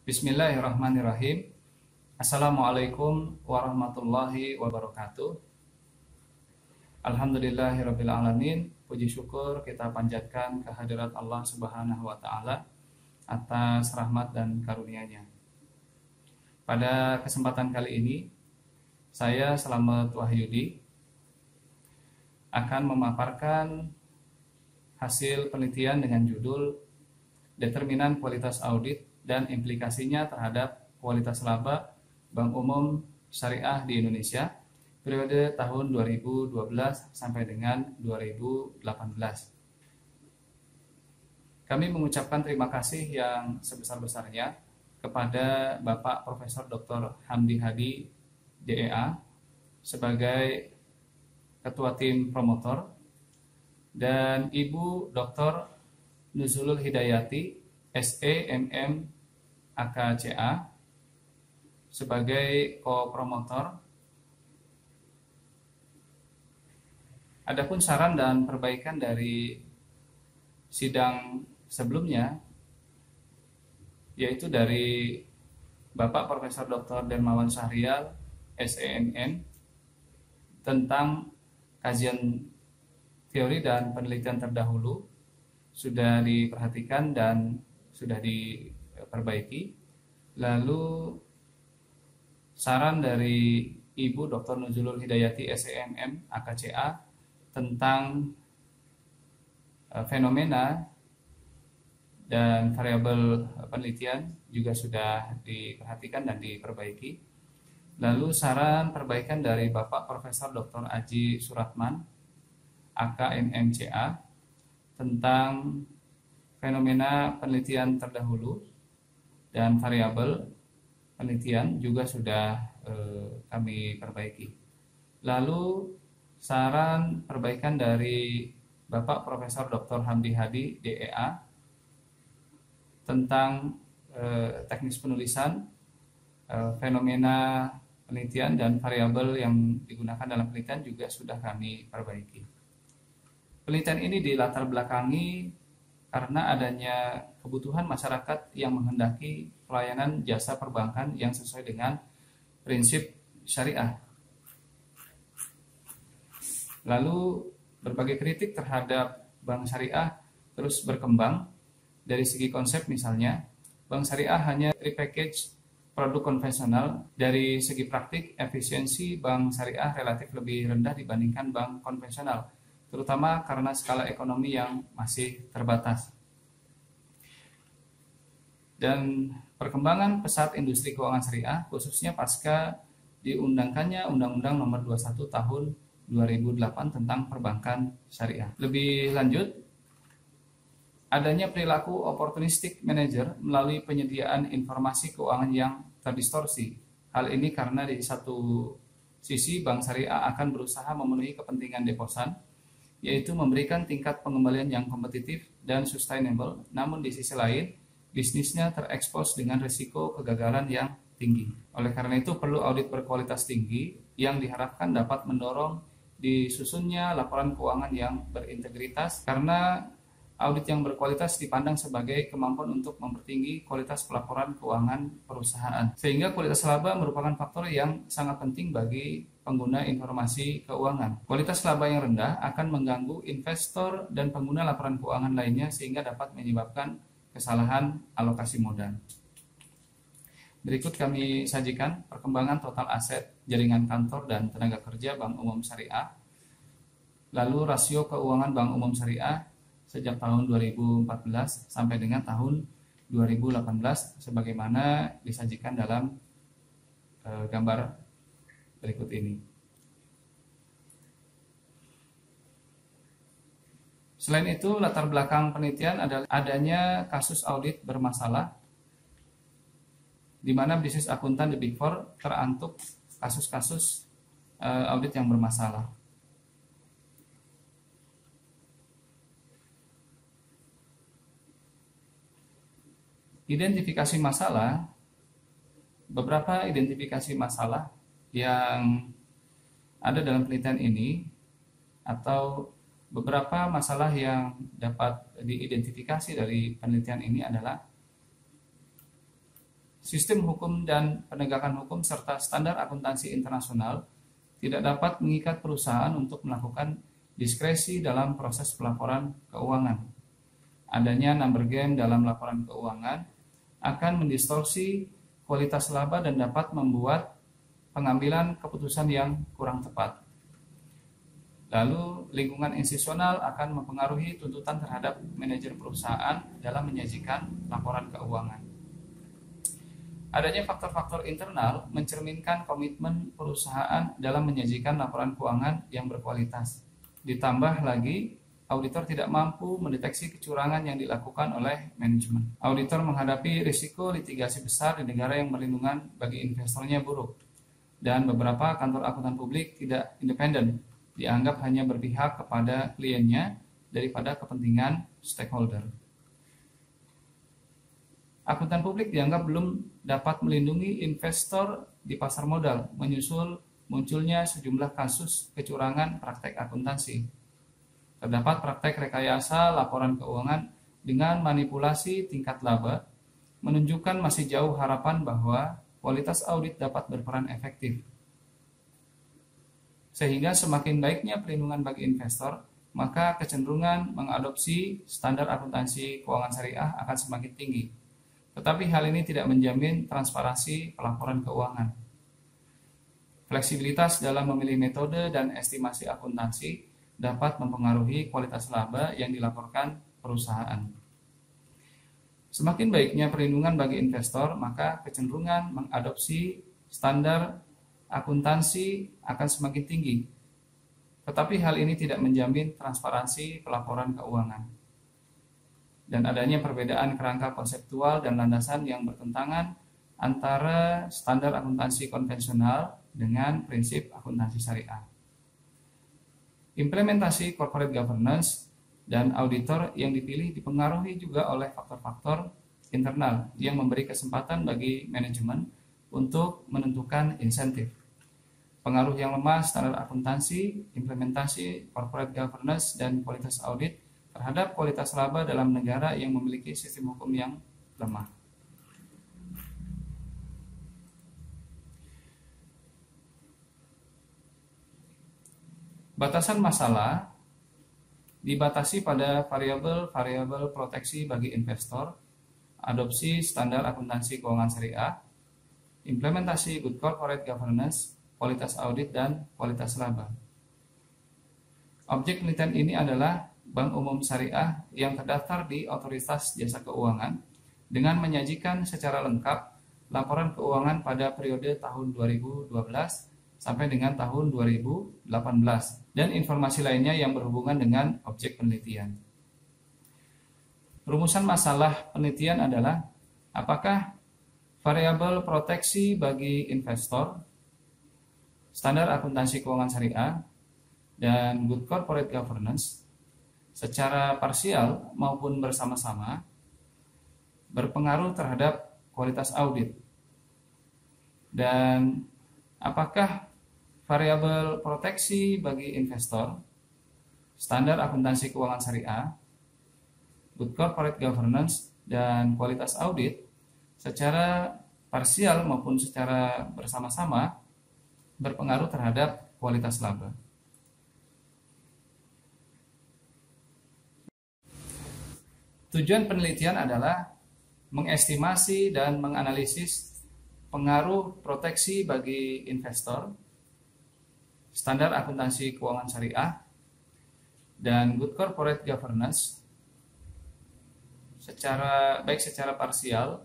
Bismillahirrahmanirrahim. Assalamualaikum warahmatullahi wabarakatuh. Alhamdulillahirabbil alamin. Puji syukur kita panjatkan kehadirat Allah Subhanahu wa taala atas rahmat dan karunia-Nya. Pada kesempatan kali ini, saya Slamet Wahyudi akan memaparkan hasil penelitian dengan judul Determinan Kualitas Audit dan implikasinya terhadap kualitas laba Bank Umum Syariah di Indonesia periode tahun 2012 sampai dengan 2018. Kami mengucapkan terima kasih yang sebesar-besarnya kepada Bapak Profesor Dr. Hamdi Hadi DEA sebagai Ketua Tim Promotor dan Ibu Dr. Nuzulul Hidayati SEMM AKCA sebagai co-promotor. Adapun saran dan perbaikan dari sidang sebelumnya, yaitu dari Bapak Profesor Dr. Dermawan Syahrial SEMM tentang kajian teori dan penelitian terdahulu, sudah diperhatikan dan sudah diperbaiki. Lalu saran dari Ibu Dr. Nuzulul Hidayati SEMM AKCA tentang fenomena dan variabel penelitian juga sudah diperhatikan dan diperbaiki. Lalu saran perbaikan dari Bapak Profesor Dr. Aji Suratman AKMMCA tentang fenomena penelitian terdahulu dan variabel penelitian juga sudah kami perbaiki. Lalu saran perbaikan dari Bapak Profesor Dr. Hamdi Hadi DEA tentang teknis penulisan, fenomena penelitian dan variabel yang digunakan dalam penelitian juga sudah kami perbaiki. Penelitian ini dilatar belakangi karena adanya kebutuhan masyarakat yang menghendaki pelayanan jasa perbankan yang sesuai dengan prinsip syariah. Lalu berbagai kritik terhadap bank syariah terus berkembang. Dari segi konsep misalnya, bank syariah hanya repackage produk konvensional. Dari segi praktik, efisiensi bank syariah relatif lebih rendah dibandingkan bank konvensional, terutama karena skala ekonomi yang masih terbatas. Dan perkembangan pesat industri keuangan syariah, khususnya pasca diundangkannya Undang-Undang Nomor 21 Tahun 2008 tentang perbankan syariah. Lebih lanjut, adanya perilaku opportunistic manager melalui penyediaan informasi keuangan yang terdistorsi. Hal ini karena di satu sisi bank syariah akan berusaha memenuhi kepentingan deposan, yaitu memberikan tingkat pengembalian yang kompetitif dan sustainable, namun di sisi lain bisnisnya terekspos dengan risiko kegagalan yang tinggi. Oleh karena itu perlu audit berkualitas tinggi yang diharapkan dapat mendorong disusunnya laporan keuangan yang berintegritas, karena audit yang berkualitas dipandang sebagai kemampuan untuk mempertinggi kualitas pelaporan keuangan perusahaan. Sehingga kualitas laba merupakan faktor yang sangat penting bagi pengguna informasi keuangan. Kualitas laba yang rendah akan mengganggu investor dan pengguna laporan keuangan lainnya sehingga dapat menyebabkan kesalahan alokasi modal. Berikut kami sajikan perkembangan total aset, jaringan kantor dan tenaga kerja Bank Umum Syariah. Lalu rasio keuangan Bank Umum Syariah sejak tahun 2014 sampai dengan tahun 2018 sebagaimana disajikan dalam gambar berikut ini. Selain itu, latar belakang penelitian adalah adanya kasus audit bermasalah di mana bisnis akuntan The Big Four terantuk kasus-kasus audit yang bermasalah. Identifikasi masalah, beberapa identifikasi masalah yang ada dalam penelitian ini atau beberapa masalah yang dapat diidentifikasi dari penelitian ini adalah sistem hukum dan penegakan hukum serta standar akuntansi internasional tidak dapat mengikat perusahaan untuk melakukan diskresi dalam proses pelaporan keuangan. Adanya number game dalam laporan keuangan akan mendistorsi kualitas laba dan dapat membuat pengambilan keputusan yang kurang tepat. Lalu, lingkungan institusional akan mempengaruhi tuntutan terhadap manajer perusahaan dalam menyajikan laporan keuangan. Adanya faktor-faktor internal mencerminkan komitmen perusahaan dalam menyajikan laporan keuangan yang berkualitas. Ditambah lagi, auditor tidak mampu mendeteksi kecurangan yang dilakukan oleh manajemen. Auditor menghadapi risiko litigasi besar di negara yang perlindungan bagi investornya buruk. Dan beberapa kantor akuntan publik tidak independen, dianggap hanya berpihak kepada kliennya daripada kepentingan stakeholder. Akuntan publik dianggap belum dapat melindungi investor di pasar modal, menyusul munculnya sejumlah kasus kecurangan praktek akuntansi. Terdapat praktek rekayasa laporan keuangan dengan manipulasi tingkat laba, menunjukkan masih jauh harapan bahwa kualitas audit dapat berperan efektif. Sehingga semakin baiknya perlindungan bagi investor, maka kecenderungan mengadopsi standar akuntansi keuangan syariah akan semakin tinggi. Tetapi hal ini tidak menjamin transparansi pelaporan keuangan. Fleksibilitas dalam memilih metode dan estimasi akuntansi dapat mempengaruhi kualitas laba yang dilaporkan perusahaan. Semakin baiknya perlindungan bagi investor, maka kecenderungan mengadopsi standar akuntansi akan semakin tinggi. Tetapi hal ini tidak menjamin transparansi pelaporan keuangan. Dan adanya perbedaan kerangka konseptual dan landasan yang bertentangan antara standar akuntansi konvensional dengan prinsip akuntansi syariah. Implementasi corporate governance dan auditor yang dipilih dipengaruhi juga oleh faktor-faktor internal yang memberi kesempatan bagi manajemen untuk menentukan insentif. Pengaruh yang lemah standar akuntansi, implementasi corporate governance, dan kualitas audit terhadap kualitas laba dalam negara yang memiliki sistem hukum yang lemah. Batasan masalah dibatasi pada variabel-variabel proteksi bagi investor, adopsi standar akuntansi keuangan syariah, implementasi good corporate governance, kualitas audit, dan kualitas laba. Objek penelitian ini adalah Bank Umum Syariah yang terdaftar di Otoritas Jasa Keuangan dengan menyajikan secara lengkap laporan keuangan pada periode tahun 2012 sampai dengan tahun 2018 dan informasi lainnya yang berhubungan dengan objek penelitian. Rumusan masalah penelitian adalah apakah variabel proteksi bagi investor, standar akuntansi keuangan syariah, dan good corporate governance secara parsial maupun bersama-sama berpengaruh terhadap kualitas audit. Dan apakah variabel proteksi bagi investor, standar akuntansi keuangan syariah, good corporate governance, dan kualitas audit secara parsial maupun secara bersama-sama berpengaruh terhadap kualitas laba. Tujuan penelitian adalah mengestimasi dan menganalisis pengaruh proteksi bagi investor, standar akuntansi keuangan syariah, dan good corporate governance baik secara parsial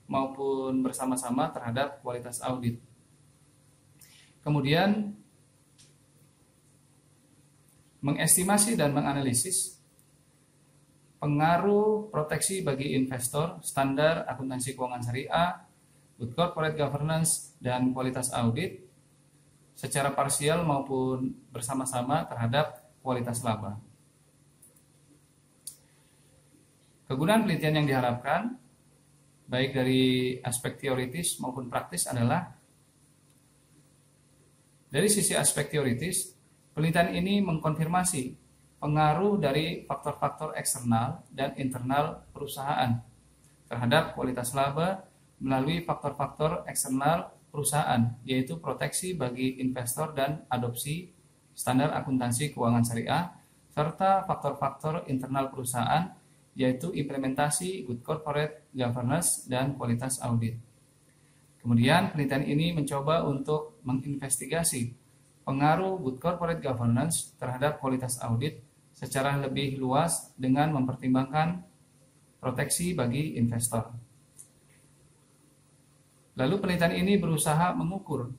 maupun bersama-sama terhadap kualitas audit. Kemudian mengestimasi dan menganalisis pengaruh proteksi bagi investor, standar akuntansi keuangan syariah, good corporate governance, dan kualitas audit secara parsial maupun bersama-sama terhadap kualitas laba. Kegunaan penelitian yang diharapkan baik dari aspek teoritis maupun praktis adalah dari sisi aspek teoritis, penelitian ini mengkonfirmasi pengaruh dari faktor-faktor eksternal dan internal perusahaan terhadap kualitas laba melalui faktor-faktor eksternal perusahaan, yaitu proteksi bagi investor dan adopsi standar akuntansi keuangan syariah, serta faktor-faktor internal perusahaan, yaitu implementasi good corporate governance dan kualitas audit. Kemudian penelitian ini mencoba untuk menginvestigasi pengaruh good corporate governance terhadap kualitas audit secara lebih luas dengan mempertimbangkan proteksi bagi investor. Lalu penelitian ini berusaha mengukur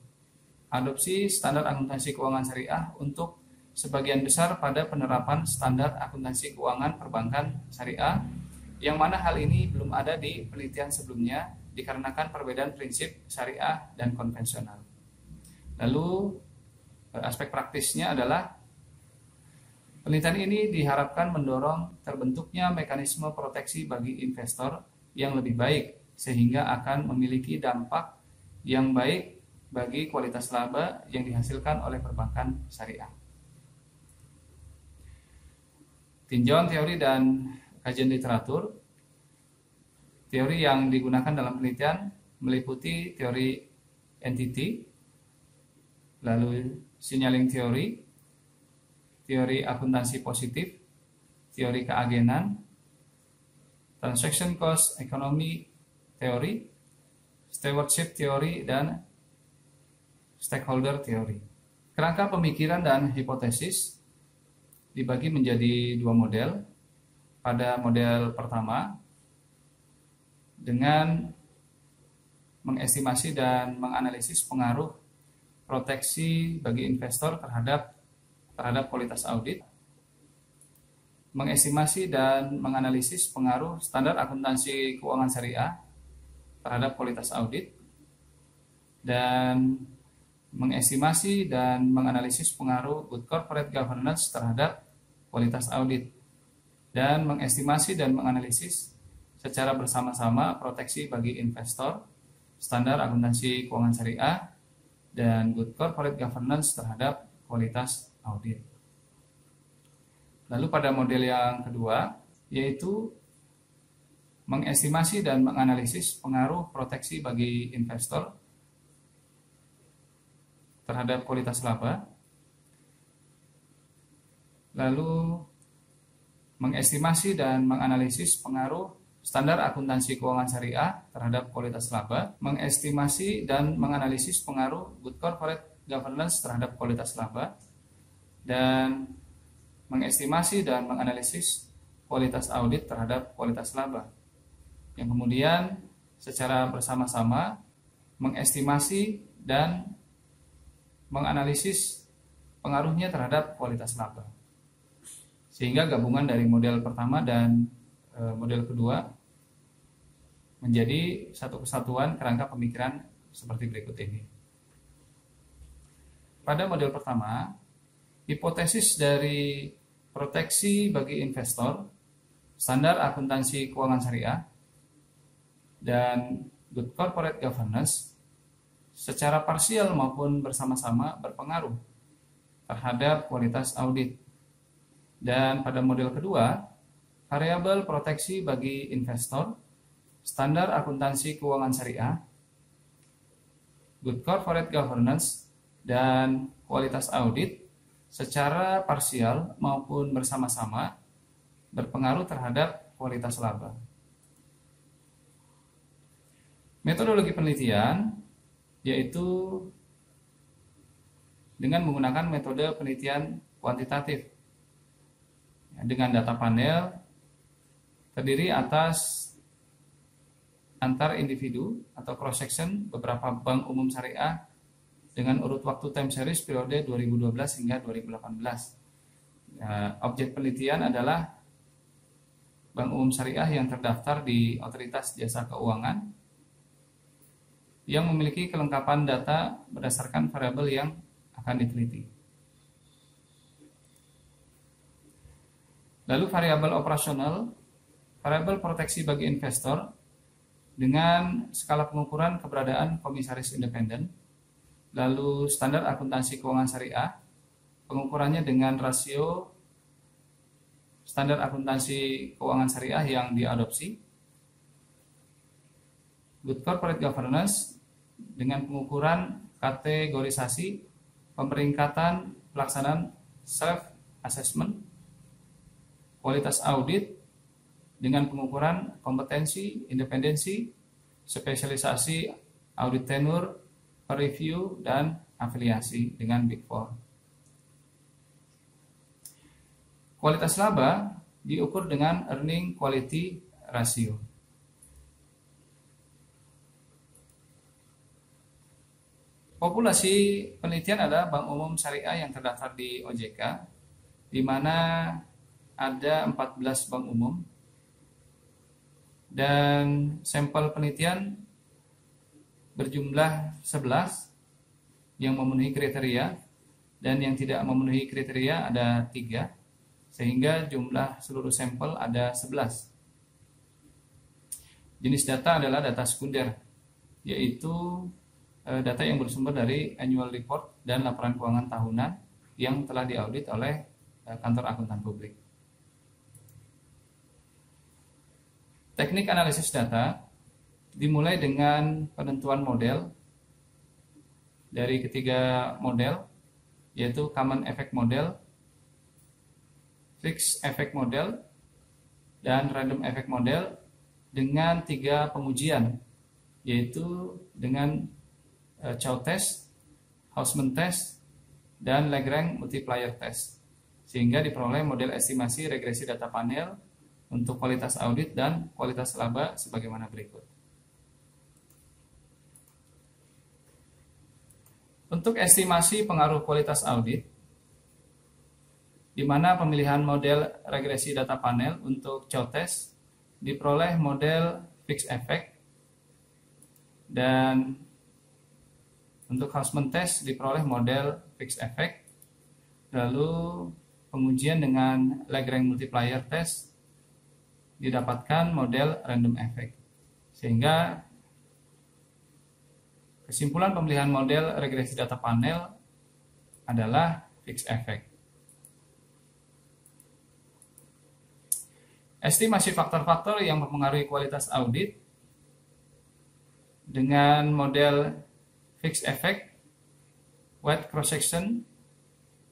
adopsi standar akuntansi keuangan syariah untuk sebagian besar pada penerapan standar akuntansi keuangan perbankan syariah, yang mana hal ini belum ada di penelitian sebelumnya dikarenakan perbedaan prinsip syariah dan konvensional. Lalu aspek praktisnya adalah penelitian ini diharapkan mendorong terbentuknya mekanisme proteksi bagi investor yang lebih baik, sehingga akan memiliki dampak yang baik bagi kualitas laba yang dihasilkan oleh perbankan syariah. Tinjauan teori dan kajian literatur. Teori yang digunakan dalam penelitian meliputi teori entity, lalu signaling teori, teori akuntansi positif, teori keagenan, transaction cost economy teori, stewardship teori, dan stakeholder teori. Kerangka pemikiran dan hipotesis dibagi menjadi dua model. Pada model pertama, dengan mengestimasi dan menganalisis pengaruh proteksi bagi investor terhadap kualitas audit, mengestimasi dan menganalisis pengaruh standar akuntansi keuangan syariah terhadap kualitas audit, dan mengestimasi dan menganalisis pengaruh good corporate governance terhadap kualitas audit, dan mengestimasi dan menganalisis secara bersama-sama proteksi bagi investor, standar akuntansi keuangan syariah, dan good corporate governance terhadap kualitas audit. Lalu pada model yang kedua, yaitu mengestimasi dan menganalisis pengaruh proteksi bagi investor terhadap kualitas laba, lalu mengestimasi dan menganalisis pengaruh standar akuntansi keuangan syariah terhadap kualitas laba, mengestimasi dan menganalisis pengaruh good corporate governance terhadap kualitas laba, dan mengestimasi dan menganalisis kualitas audit terhadap kualitas laba, yang kemudian secara bersama-sama mengestimasi dan menganalisis pengaruhnya terhadap kualitas laba. Sehingga gabungan dari model pertama dan model kedua menjadi satu kesatuan kerangka pemikiran seperti berikut ini. Pada model pertama, hipotesis dari proteksi bagi investor, standar akuntansi keuangan syariah, dan good corporate governance secara parsial maupun bersama-sama berpengaruh terhadap kualitas audit. Dan pada model kedua, variabel proteksi bagi investor, standar akuntansi keuangan syariah, good corporate governance, dan kualitas audit secara parsial maupun bersama-sama berpengaruh terhadap kualitas laba. Metodologi penelitian yaitu dengan menggunakan metode penelitian kuantitatif dengan data panel terdiri atas antar individu atau cross section beberapa bank umum syariah dengan urut waktu time series periode 2012 hingga 2018. Objek penelitian adalah bank umum syariah yang terdaftar di Otoritas Jasa Keuangan yang memiliki kelengkapan data berdasarkan variabel yang akan diteliti. Lalu variabel operasional, variabel proteksi bagi investor dengan skala pengukuran keberadaan komisaris independen, lalu standar akuntansi keuangan syariah, pengukurannya dengan rasio standar akuntansi keuangan syariah yang diadopsi, Good corporate governance dengan pengukuran kategorisasi, pemeringkatan pelaksanaan self assessment, kualitas audit dengan pengukuran kompetensi, independensi, spesialisasi, audit tenure, review, dan afiliasi dengan Big Four. Kualitas laba diukur dengan earning quality ratio. Populasi penelitian adalah bank umum syariah yang terdaftar di OJK, di mana ada 14 bank umum, dan sampel penelitian berjumlah 11 yang memenuhi kriteria, dan yang tidak memenuhi kriteria ada 3, sehingga jumlah seluruh sampel ada 11. Jenis data adalah data sekunder, yaitu data yang bersumber dari annual report dan laporan keuangan tahunan yang telah diaudit oleh kantor akuntan publik. Teknik analisis data dimulai dengan penentuan model dari ketiga model, yaitu common effect model, fixed effect model, dan random effect model dengan 3 pengujian, yaitu dengan Chow test, Hausman test, dan Lagrange multiplier test, sehingga diperoleh model estimasi regresi data panel untuk kualitas audit dan kualitas laba sebagaimana berikut. Untuk estimasi pengaruh kualitas audit, di mana pemilihan model regresi data panel untuk Chow test diperoleh model fixed effect, dan untuk Hausman test diperoleh model fixed effect. Lalu pengujian dengan Lagrange multiplier test didapatkan model random effect, sehingga kesimpulan pemilihan model regresi data panel adalah fixed effect. Estimasi faktor-faktor yang mempengaruhi kualitas audit dengan model fixed effect, wide cross section,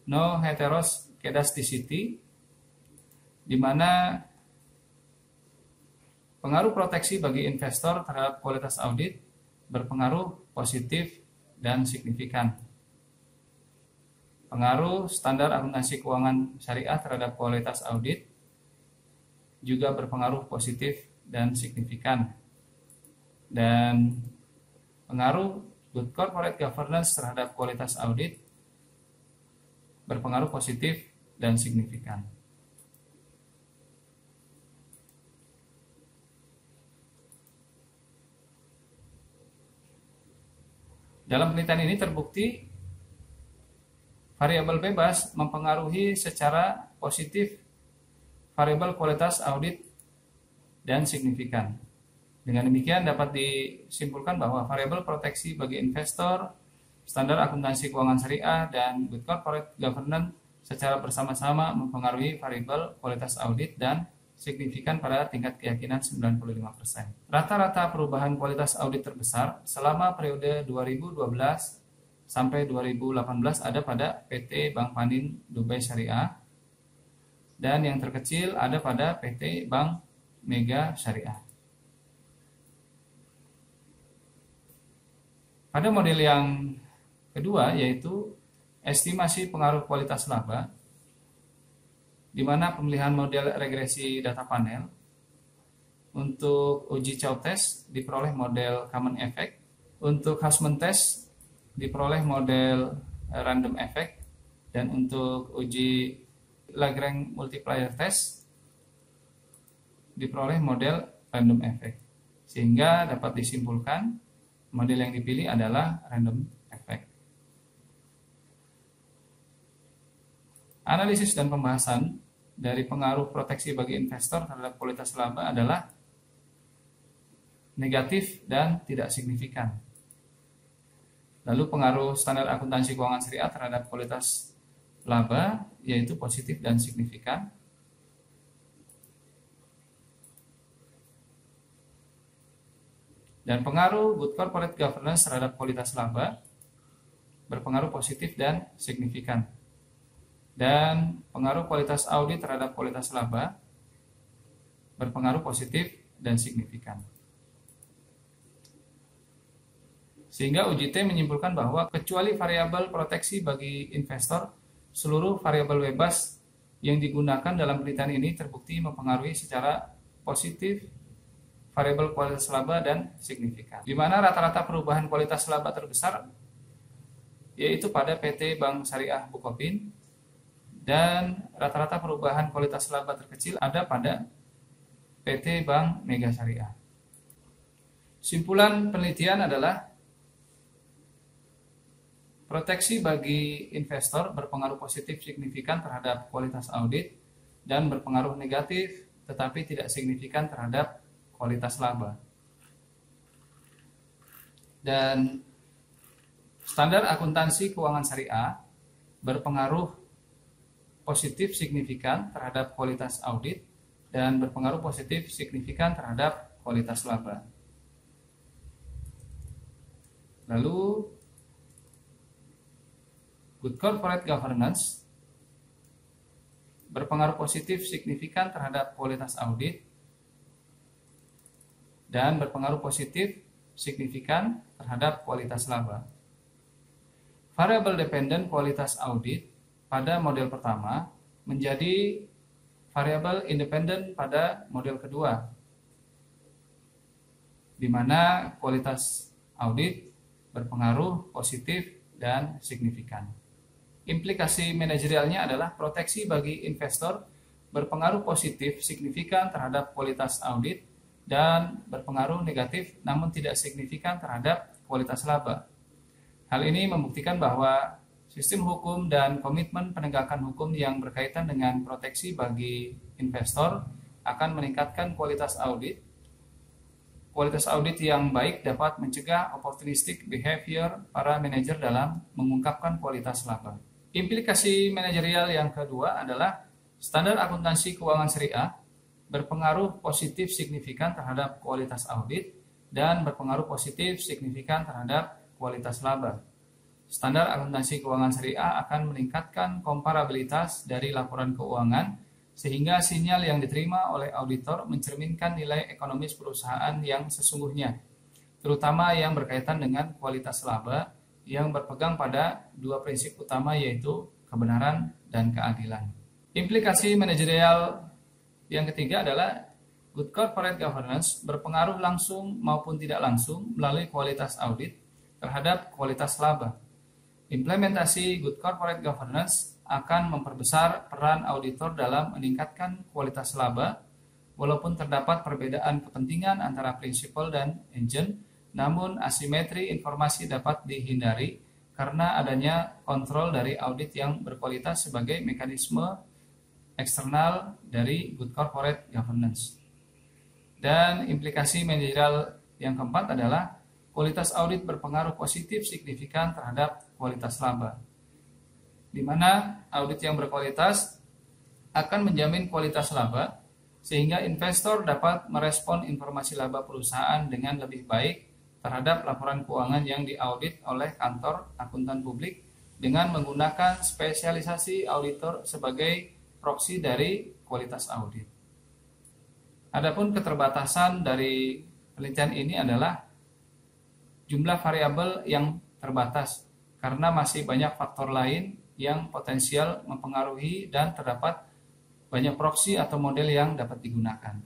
no heteroskedasticity, di mana pengaruh proteksi bagi investor terhadap kualitas audit berpengaruh positif dan signifikan. Pengaruh standar akuntansi keuangan syariah terhadap kualitas audit juga berpengaruh positif dan signifikan. Dan pengaruh good corporate governance terhadap kualitas audit berpengaruh positif dan signifikan. Dalam penelitian ini terbukti variabel bebas mempengaruhi secara positif variabel kualitas audit dan signifikan. Dengan demikian dapat disimpulkan bahwa variabel proteksi bagi investor, standar akuntansi keuangan syariah, dan good corporate governance secara bersama-sama mempengaruhi variabel kualitas audit dan signifikan pada tingkat keyakinan 95%. Rata-rata perubahan kualitas audit terbesar selama periode 2012 sampai 2018 ada pada PT Bank Panin Dubai Syariah, dan yang terkecil ada pada PT Bank Mega Syariah. Pada model yang kedua, yaitu estimasi pengaruh kualitas laba, di mana pemilihan model regresi data panel untuk uji Chow test diperoleh model common effect, untuk Hausman test diperoleh model random effect, dan untuk uji Lagrange multiplier test diperoleh model random effect, sehingga dapat disimpulkan model yang dipilih adalah random effect. Analisis dan pembahasan dari pengaruh proteksi bagi investor terhadap kualitas laba adalah negatif dan tidak signifikan. Lalu pengaruh standar akuntansi keuangan syariah terhadap kualitas laba yaitu positif dan signifikan. Dan pengaruh good corporate governance terhadap kualitas laba berpengaruh positif dan signifikan. Dan pengaruh kualitas audit terhadap kualitas laba berpengaruh positif dan signifikan. Sehingga UJT menyimpulkan bahwa kecuali variabel proteksi bagi investor, seluruh variabel bebas yang digunakan dalam penelitian ini terbukti mempengaruhi secara positif variabel kualitas laba dan signifikan. Di mana rata-rata perubahan kualitas laba terbesar yaitu pada PT Bank Syariah Bukopin, dan rata-rata perubahan kualitas laba terkecil ada pada PT Bank Mega Syariah. Simpulan penelitian adalah proteksi bagi investor berpengaruh positif signifikan terhadap kualitas audit dan berpengaruh negatif tetapi tidak signifikan terhadap kualitas laba. Dan standar akuntansi keuangan syariah berpengaruh positif signifikan terhadap kualitas audit dan berpengaruh positif signifikan terhadap kualitas laba. Lalu good corporate governance berpengaruh positif signifikan terhadap kualitas audit dan berpengaruh positif signifikan terhadap kualitas laba. Variable dependent kualitas audit pada model pertama menjadi variabel independen pada model kedua, di mana kualitas audit berpengaruh positif dan signifikan. Implikasi manajerialnya adalah proteksi bagi investor berpengaruh positif signifikan terhadap kualitas audit dan berpengaruh negatif namun tidak signifikan terhadap kualitas laba. Hal ini membuktikan bahwa sistem hukum dan komitmen penegakan hukum yang berkaitan dengan proteksi bagi investor akan meningkatkan kualitas audit. Kualitas audit yang baik dapat mencegah opportunistic behavior para manajer dalam mengungkapkan kualitas laba. Implikasi manajerial yang kedua adalah standar akuntansi keuangan syariah berpengaruh positif signifikan terhadap kualitas audit dan berpengaruh positif signifikan terhadap kualitas laba. Standar akuntansi keuangan syariah akan meningkatkan komparabilitas dari laporan keuangan sehingga sinyal yang diterima oleh auditor mencerminkan nilai ekonomis perusahaan yang sesungguhnya, terutama yang berkaitan dengan kualitas laba yang berpegang pada dua prinsip utama yaitu kebenaran dan keadilan. Implikasi manajerial yang ketiga adalah good corporate governance berpengaruh langsung maupun tidak langsung melalui kualitas audit terhadap kualitas laba. Implementasi good corporate governance akan memperbesar peran auditor dalam meningkatkan kualitas laba, walaupun terdapat perbedaan kepentingan antara prinsipal dan agent, namun asimetri informasi dapat dihindari karena adanya kontrol dari audit yang berkualitas sebagai mekanisme eksternal dari good corporate governance. Dan implikasi manajerial yang keempat adalah kualitas audit berpengaruh positif signifikan terhadap kualitas laba, di mana audit yang berkualitas akan menjamin kualitas laba sehingga investor dapat merespon informasi laba perusahaan dengan lebih baik terhadap laporan keuangan yang diaudit oleh kantor akuntan publik dengan menggunakan spesialisasi auditor sebagai proksi dari kualitas audit. Adapun keterbatasan dari penelitian ini adalah jumlah variabel yang terbatas karena masih banyak faktor lain yang potensial mempengaruhi dan terdapat banyak proksi atau model yang dapat digunakan.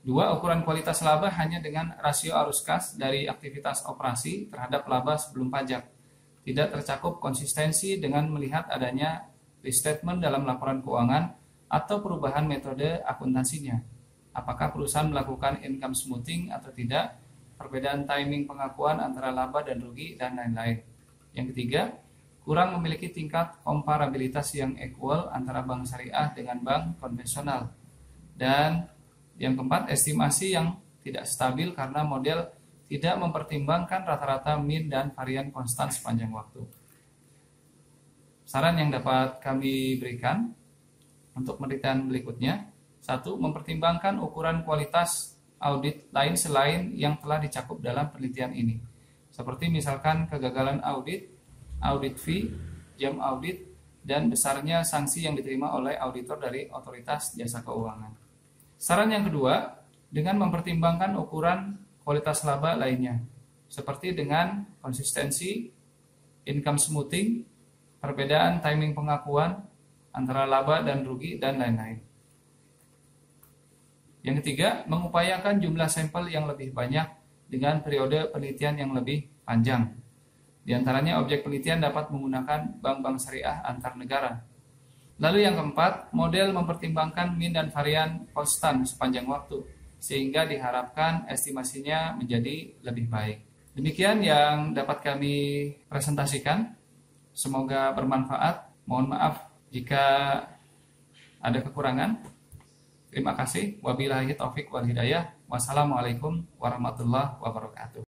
Dua, ukuran kualitas laba hanya dengan rasio arus kas dari aktivitas operasi terhadap laba sebelum pajak. Tidak tercakup konsistensi dengan melihat adanya restatement dalam laporan keuangan atau perubahan metode akuntansinya. Apakah perusahaan melakukan income smoothing atau tidak, perbedaan timing pengakuan antara laba dan rugi, dan lain-lain. Yang ketiga, kurang memiliki tingkat komparabilitas yang equal antara bank syariah dengan bank konvensional. Dan yang keempat, estimasi yang tidak stabil karena model tidak mempertimbangkan rata-rata mean dan varian konstan sepanjang waktu. Saran yang dapat kami berikan untuk penelitian berikutnya: 1. Mempertimbangkan ukuran kualitas audit lain selain yang telah dicakup dalam penelitian ini. Seperti misalkan kegagalan audit, audit fee, jam audit, dan besarnya sanksi yang diterima oleh auditor dari otoritas jasa keuangan. Saran yang kedua, dengan mempertimbangkan ukuran kualitas laba lainnya, seperti dengan konsistensi, income smoothing, perbedaan timing pengakuan antara laba dan rugi, dan lain-lain. Yang ketiga, mengupayakan jumlah sampel yang lebih banyak dengan periode penelitian yang lebih panjang. Di antaranya objek penelitian dapat menggunakan bank-bank syariah antar negara. Lalu yang keempat, model mempertimbangkan mean dan varian konstan sepanjang waktu, sehingga diharapkan estimasinya menjadi lebih baik. Demikian yang dapat kami presentasikan. Semoga bermanfaat. Mohon maaf jika ada kekurangan. Terima kasih. Wabillahi taufik wal hidayah. Wassalamualaikum warahmatullahi wabarakatuh.